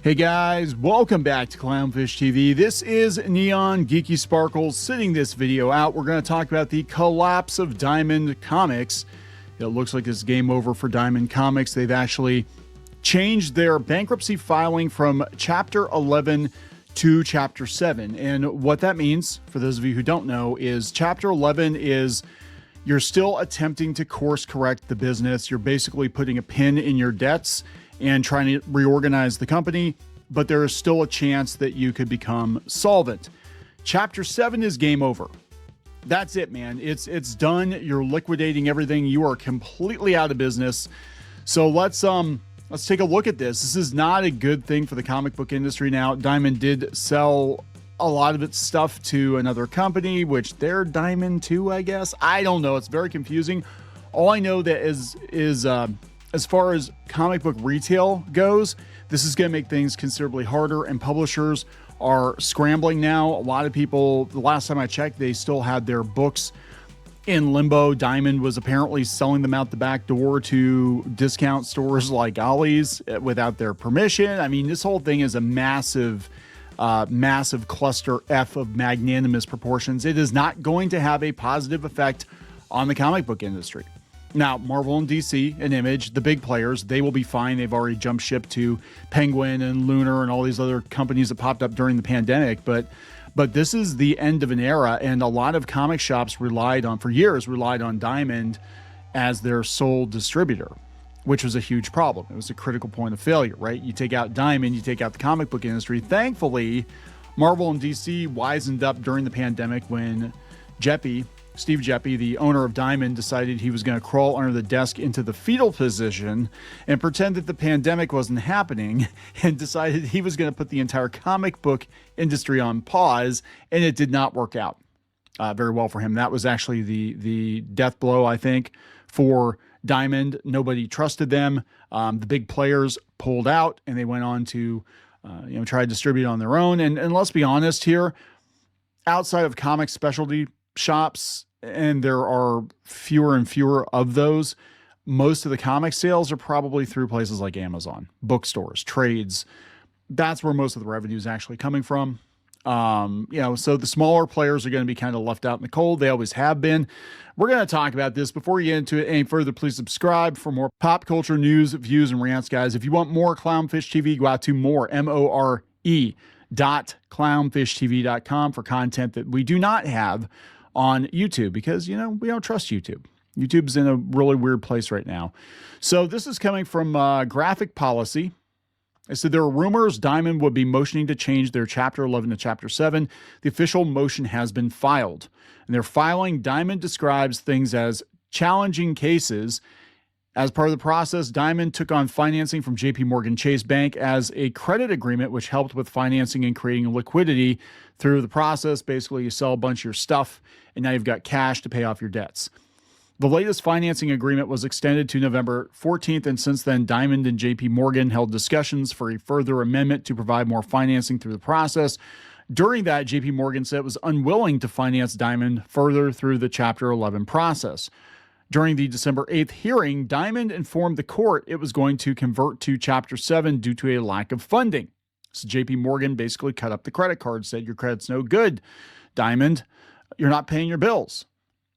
Hey guys, welcome back to Clownfish TV. This is Kneon Geeky Sparkles. Sitting this video out, we're going to talk about the collapse of Diamond Comics. It looks like it's game over for Diamond Comics. They've actually changed their bankruptcy filing from Chapter 11 to Chapter 7. And what that means, for those of you who don't know, is Chapter 11 is you're still attempting to course correct the business. You're basically putting a pin in your debts and trying to reorganize the company, but there is still a chance that you could become solvent. Chapter 7 is game over. That's it, man. It's done. You're liquidating everything. You are completely out of business. So let's take a look at this. This is not a good thing for the comic book industry now. Diamond did sell a lot of its stuff to another company, which they're Diamond too, I guess. I don't know. It's very confusing. All I know that is as far as comic book retail goes, this is going to make things considerably harder, and publishers are scrambling now. A lot of people, the last time I checked, they still had their books in limbo. Diamond was apparently selling them out the back door to discount stores like Ollie's without their permission. I mean, this whole thing is a massive cluster F of magnanimous proportions. It is not going to have a positive effect on the comic book industry. Now, Marvel and DC and Image, the big players, they will be fine. They've already jumped ship to Penguin and Lunar and all these other companies that popped up during the pandemic. But this is the end of an era, and a lot of comic shops relied on Diamond as their sole distributor, which was a huge problem. It was a critical point of failure, right? You take out Diamond, you take out the comic book industry. Thankfully, Marvel and DC wisened up during the pandemic when Steve Geppi, the owner of Diamond, decided he was going to crawl under the desk into the fetal position and pretend that the pandemic wasn't happening, and decided he was going to put the entire comic book industry on pause, and it did not work out very well for him. That was actually the death blow, I think, for Diamond. Nobody trusted them. The big players pulled out, and they went on to try to distribute on their own. And let's be honest here, outside of comic specialty shops, and there are fewer and fewer of those, most of the comic sales are probably through places like Amazon, bookstores, trades. That's where most of the revenue is actually coming from. So the smaller players are going to be kind of left out in the cold. They always have been. We're going to talk about this. Before we get into it any further, please subscribe for more pop culture news, views, and rants, guys. If you want more Clownfish TV, go out to more.clownsfishtv.com for content that we do not have on YouTube, because, we don't trust YouTube. YouTube's in a really weird place right now. So this is coming from Graphic Policy. It said there are rumors Diamond would be motioning to change their Chapter 11 to Chapter 7. The official motion has been filed. And their filing, Diamond describes things as challenging cases. As part of the process, Diamond took on financing from JP Morgan Chase Bank as a credit agreement, which helped with financing and creating liquidity through the process. Basically, you sell a bunch of your stuff, and now you've got cash to pay off your debts. The latest financing agreement was extended to November 14th, and since then, Diamond and JP Morgan held discussions for a further amendment to provide more financing through the process. During that, JP Morgan said it was unwilling to finance Diamond further through the Chapter 11 process. During the December 8th hearing, Diamond informed the court it was going to convert to Chapter 7 due to a lack of funding. So JP Morgan basically cut up the credit card, said, your credit's no good, Diamond. You're not paying your bills.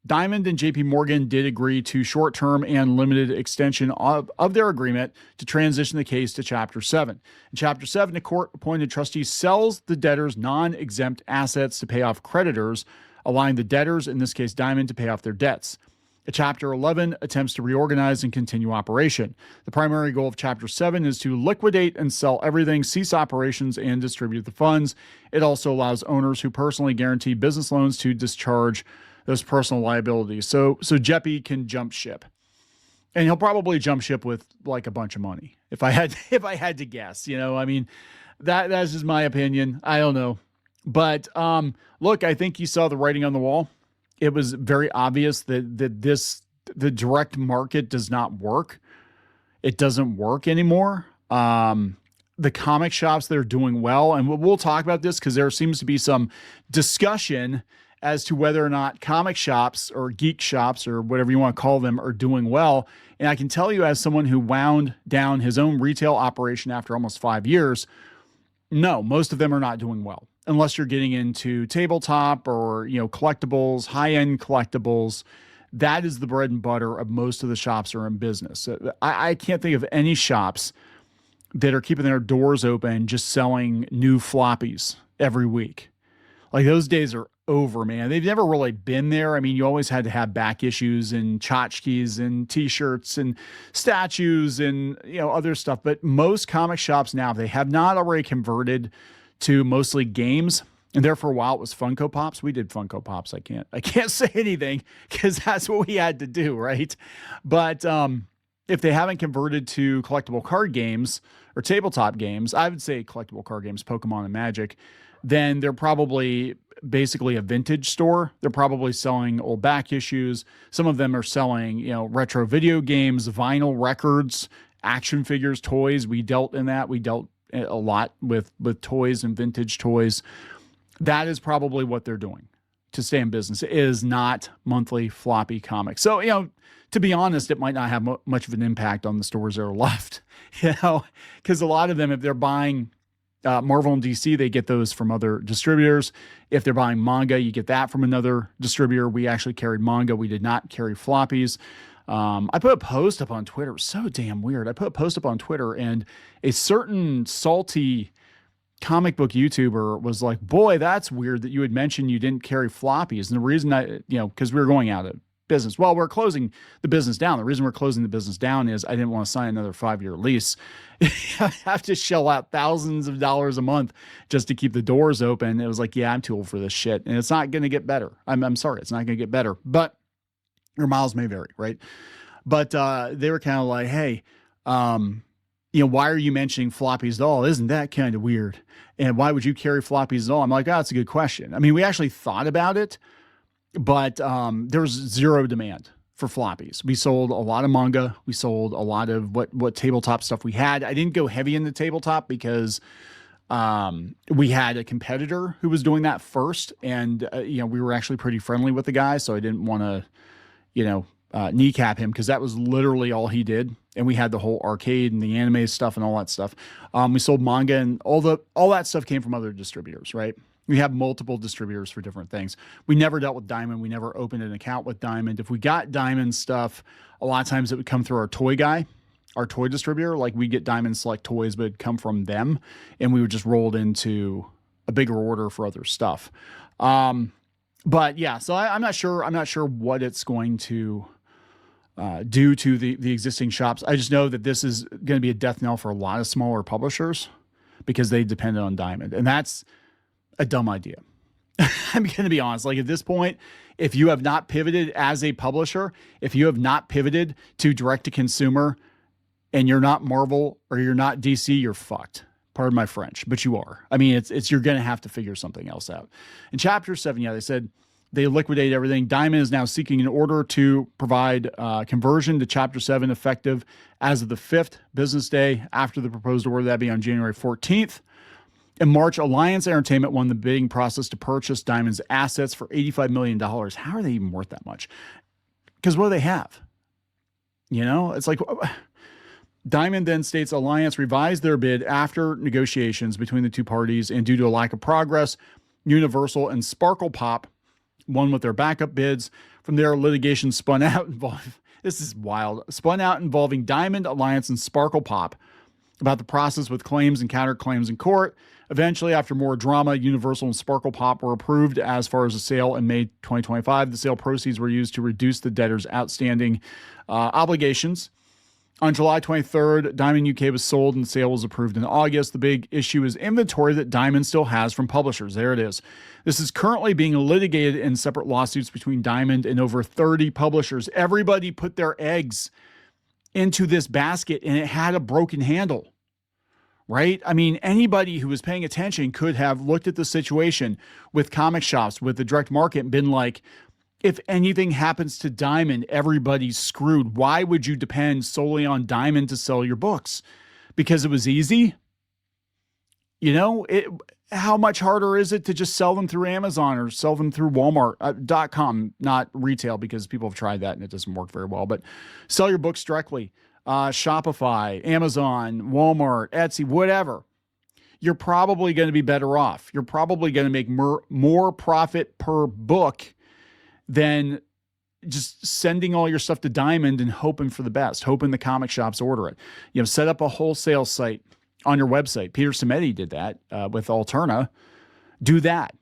Diamond and JP Morgan did agree to short-term and limited extension of their agreement to transition the case to Chapter 7. In Chapter 7, the court-appointed trustee sells the debtors' non-exempt assets to pay off creditors, allowing the debtors, in this case Diamond, to pay off their debts. Chapter 11 attempts to reorganize and continue operation. The primary goal of Chapter 7 is to liquidate and sell everything, cease operations, and distribute the funds. It also allows owners who personally guarantee business loans to discharge those personal liabilities. So Geppi can jump ship. And he'll probably jump ship with like a bunch of money. If I had to guess, that's just my opinion. I don't know. But look, I think you saw the writing on the wall. It was very obvious that the direct market does not work. It doesn't work anymore. The comic shops, they're doing well. And we'll talk about this because there seems to be some discussion as to whether or not comic shops or geek shops or whatever you want to call them are doing well. And I can tell you, as someone who wound down his own retail operation after almost 5 years, No, most of them are not doing well unless you're getting into tabletop or, collectibles, high-end collectibles. That is the bread and butter of most of the shops that are in business. So I can't think of any shops that are keeping their doors open just selling new floppies every week. Like, those days are over, man. They've never really been there. I mean, you always had to have back issues and tchotchkes and t-shirts and statues and, other stuff. But most comic shops now, they have not already converted to mostly games. And there for a while it was Funko Pops. We did Funko Pops. I can't say anything because that's what we had to do, right? But if they haven't converted to collectible card games or tabletop games, I would say collectible card games, Pokemon and Magic, then they're probably basically a vintage store. They're probably selling old back issues. Some of them are selling, retro video games, vinyl records, action figures, toys. We dealt in that. We dealt a lot with toys and vintage toys. That is probably what they're doing to stay in business. It is not monthly floppy comics. So, to be honest, it might not have much of an impact on the stores that are left, because a lot of them, if they're buying Marvel and DC, they get those from other distributors. If they're buying manga, you get that from another distributor. We actually carried manga. We did not carry floppies. I put a post up on Twitter. It was so damn weird. I put a post up on Twitter, and a certain salty comic book YouTuber was like, boy, that's weird that you had mentioned you didn't carry floppies. And the reason because we were going out of business. Well, we're closing the business down. The reason we're closing the business down is I didn't want to sign another 5-year lease. I have to shell out thousands of dollars a month just to keep the doors open. It was like, yeah, I'm too old for this shit. And it's not going to get better. I'm sorry. It's not going to get better, but your miles may vary. Right. But, they were kind of like, hey, why are you mentioning floppies at all? Isn't that kind of weird? And why would you carry floppies at all? I'm like, oh, that's a good question. I mean, we actually thought about it, but there was zero demand for floppies. We sold a lot of manga. We sold a lot of what tabletop stuff we had. I didn't go heavy into tabletop because we had a competitor who was doing that first. And, we were actually pretty friendly with the guy. So I didn't want to, kneecap him because that was literally all he did. And we had the whole arcade and the anime stuff and all that stuff. We sold manga, and all that stuff came from other distributors, right? We have multiple distributors for different things. We never dealt with Diamond. We never opened an account with Diamond. If we got Diamond stuff, a lot of times it would come through our toy guy, our toy distributor. Like, we get Diamond Select toys, but it'd come from them, and we would just roll it into a bigger order for other stuff. But yeah, so I'm not sure. I'm not sure what it's going to do to the existing shops. I just know that this is going to be a death knell for a lot of smaller publishers because they depended on Diamond, and that's a dumb idea. I'm going to be honest. Like, at this point, if you have not pivoted as a publisher, if you have not pivoted to direct to consumer, and you're not Marvel or you're not DC, you're fucked. Pardon my French, but you are. I mean, you're going to have to figure something else out. In Chapter 7, yeah, they said they liquidated everything. Diamond is now seeking an order to provide conversion to Chapter 7 effective as of the 5th business day after the proposed order. That'd be on January 14th. In March, Alliance Entertainment won the bidding process to purchase Diamond's assets for $85 million. How are they even worth that much? Because what do they have? It's like, Diamond then states Alliance revised their bid after negotiations between the two parties, and due to a lack of progress, Universal and Sparkle Pop won with their backup bids. From there, litigation spun out involving Diamond, Alliance, and Sparkle Pop about the process with claims and counterclaims in court. Eventually, after more drama, Universal and Sparkle Pop were approved as far as the sale in May 2025. The sale proceeds were used to reduce the debtor's outstanding obligations. On July 23rd, Diamond UK was sold and the sale was approved in August. The big issue is inventory that Diamond still has from publishers. There it is. This is currently being litigated in separate lawsuits between Diamond and over 30 publishers. Everybody put their eggs into this basket, and it had a broken handle, right? I mean, anybody who was paying attention could have looked at the situation with comic shops, with the direct market, and been like, if anything happens to Diamond, everybody's screwed. Why would you depend solely on Diamond to sell your books? Because it was easy? How much harder is it to just sell them through Amazon or sell them through Walmart.com, not retail, because people have tried that and it doesn't work very well, but sell your books directly. Shopify, Amazon, Walmart, Etsy, whatever. you're probably going to be better off. You're probably going to make more profit per book than just sending all your stuff to Diamond and hoping for the best, hoping the comic shops order it. Set up a wholesale site on your website. Peter Simeti did that with Alterna. Do that,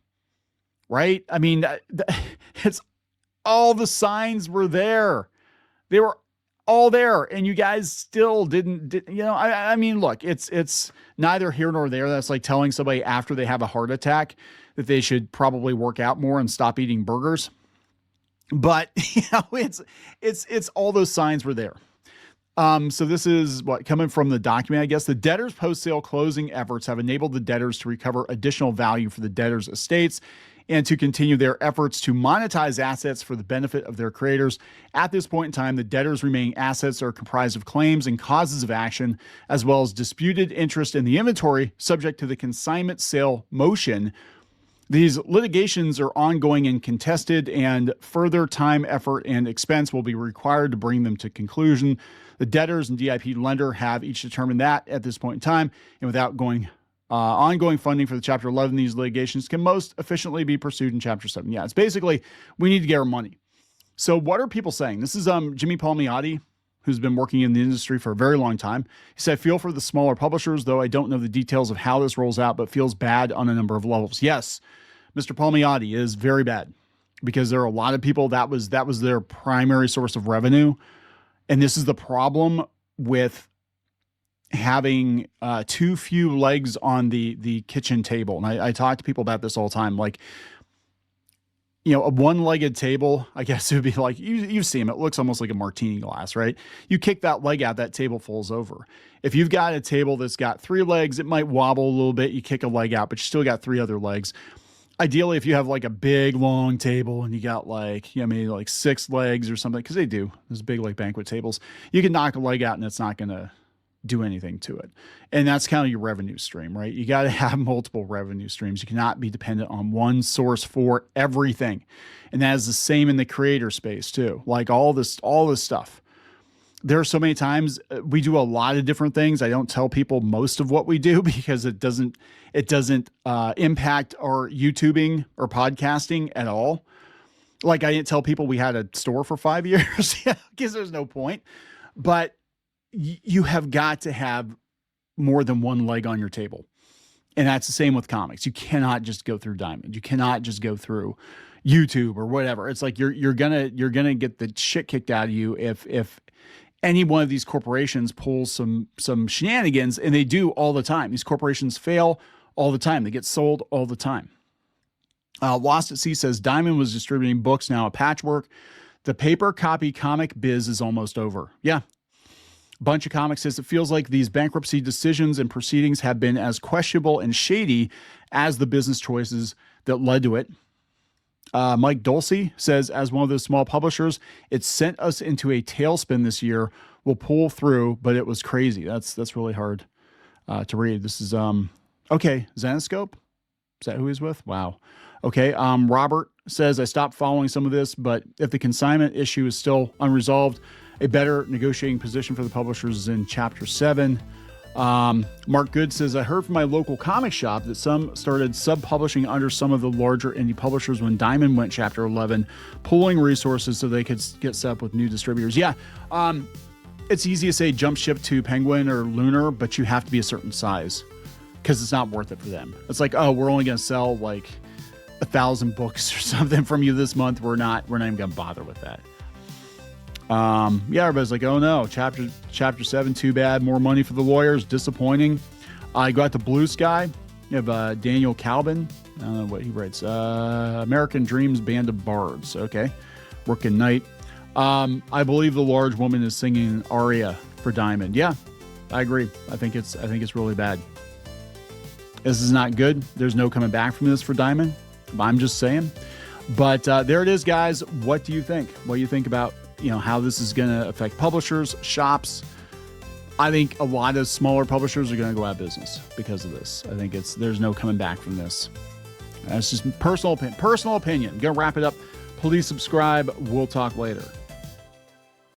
right? I mean, it's all the signs were there. They were all there, and you guys still didn't. I mean, look, it's neither here nor there. That's like telling somebody after they have a heart attack that they should probably work out more and stop eating burgers. But it's all those signs were there. So this is what coming from the document, I guess. The debtors' post-sale closing efforts have enabled the debtors to recover additional value for the debtors' estates and to continue their efforts to monetize assets for the benefit of their creators. At this point in time, the debtors' remaining assets are comprised of claims and causes of action, as well as disputed interest in the inventory subject to the consignment sale motion. These litigations are ongoing and contested, and further time, effort, and expense will be required to bring them to conclusion. The debtors and DIP lender have each determined that at this point in time, and without ongoing funding for the Chapter 11, these litigations can most efficiently be pursued in Chapter 7. Yeah, it's basically we need to get our money. So what are people saying? This is Jimmy Palmiotti, who's been working in the industry for a very long time. He said, I feel for the smaller publishers, though I don't know the details of how this rolls out, but feels bad on a number of levels. Yes, Mr. Palmiotti is very bad because there are a lot of people that was their primary source of revenue. And this is the problem with having too few legs on the kitchen table. And I talk to people about this all the time. Like, a one-legged table, I guess it would be like, you've seen them. It looks almost like a martini glass, right? You kick that leg out, that table falls over. If you've got a table that's got 3 legs, it might wobble a little bit. You kick a leg out, but you still got 3 other legs. Ideally, if you have like a big, long table and you got maybe like 6 legs or something, because they do, those big like banquet tables, you can knock a leg out and it's not going to do anything to it. And that's kind of your revenue stream, right? You got to have multiple revenue streams. You cannot be dependent on one source for everything. And that is the same in the creator space too. Like all this stuff. There are so many times we do a lot of different things. I don't tell people most of what we do because it doesn't impact our YouTubing or podcasting at all. Like I didn't tell people we had a store for 5 years because there's no point. But you have got to have more than one leg on your table. And that's the same with comics. You cannot just go through Diamond. You cannot just go through YouTube or whatever. It's like you're gonna get the shit kicked out of you if any one of these corporations pulls some shenanigans, and they do all the time. These corporations fail all the time. They get sold all the time. Lost at Sea says Diamond was distributing books, now a patchwork. The paper copy comic biz is almost over. Yeah. Bunch of Comics says it feels like these bankruptcy decisions and proceedings have been as questionable and shady as the business choices that led to it. Mike Dulce says, as one of those small publishers, it sent us into a tailspin this year. We'll pull through, but it was crazy. That's really hard to read. This is okay. Zanoscope, is that who he's with? Wow. Okay. Robert says, I stopped following some of this, but if the consignment issue is still unresolved, a better negotiating position for the publishers is in Chapter 7. Mark Good says, I heard from my local comic shop that some started sub-publishing under some of the larger indie publishers when Diamond went Chapter 11, pooling resources so they could get set up with new distributors. Yeah, it's easy to say jump ship to Penguin or Lunar, but you have to be a certain size because it's not worth it for them. It's like, oh, we're only going to sell like 1,000 books or something from you this month. We're not even going to bother with that. Yeah, everybody's like, oh no, chapter 7, too bad. More money for the lawyers. Disappointing. I got the Blue Sky. You have Daniel Calvin. I don't know what he writes. American Dreams Band of Bards. Okay. Working Night. I believe the large woman is singing an aria for Diamond. Yeah, I agree. I think it's really bad. This is not good. There's no coming back from this for Diamond. I'm just saying. But there it is, guys. What do you think? What do you think about how this is going to affect publishers, shops? I think a lot of smaller publishers are going to go out of business because of this. I think there's no coming back from this. That's just personal opinion. Going to wrap it up. Please subscribe. We'll talk later.